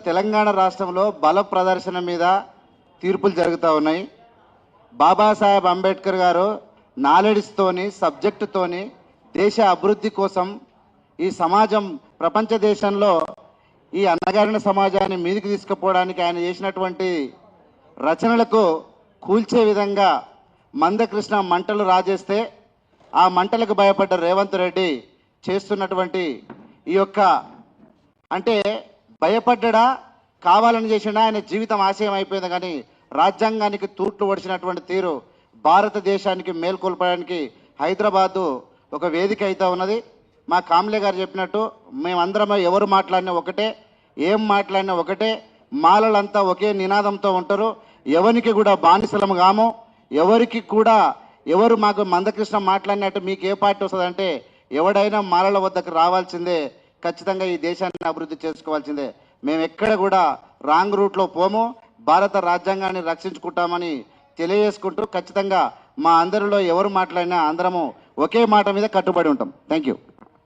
తెలంగాణ రాష్ట్రంలో బల ప్రదర్శన మీద తీర్పులు జరుగుతూ ఉన్నాయి. బాబాసాహెబ్ అంబేద్కర్ గారు నాలెడ్జ్తోని సబ్జెక్టుతోని దేశ అభివృద్ధి కోసం ఈ సమాజం ప్రపంచ దేశంలో ఈ అన్నగారిన సమాజాన్ని మీదికి తీసుకుపోవడానికి ఆయన చేసినటువంటి రచనలకు కూల్చే విధంగా మందకృష్ణ మంటలు రాజేస్తే ఆ మంటలకు భయపడ్డ రేవంత్ రెడ్డి చేస్తున్నటువంటి ఈ యొక్క అంటే భయపడ్డా కావాలని చేసినా ఆయన జీవితం ఆశయం అయిపోయింది. కానీ రాజ్యాంగానికి తూట్లు ఒడిచినటువంటి తీరు భారతదేశానికి మేల్కొల్పడానికి హైదరాబాదు ఒక వేదిక అయితే ఉన్నది. మా కామ్లే గారు చెప్పినట్టు మేమందరం ఎవరు మాట్లాడినా ఒకటే, ఏం మాట్లాడినా ఒకటే, మాలలంతా ఒకే నినాదంతో ఉంటారు. ఎవరికి కూడా బానిసలం కాము. ఎవరికి కూడా ఎవరు మాకు మందకృష్ణ మాట్లాడినట్టు మీకు ఏ పార్టీ వస్తుందంటే ఎవడైనా మాలల వద్దకు రావాల్సిందే, ఖచ్చితంగా ఈ దేశాన్ని అభివృద్ధి చేసుకోవాల్సిందే. మేము ఎక్కడ కూడా రాంగ్ రూట్లో పోము, భారత రాజ్యాంగాన్ని రక్షించుకుంటామని తెలియజేసుకుంటూ ఖచ్చితంగా మా అందరిలో ఎవరు మాట్లాడినా అందరము ఒకే మాట మీద కట్టుబడి ఉంటాం. Thank you.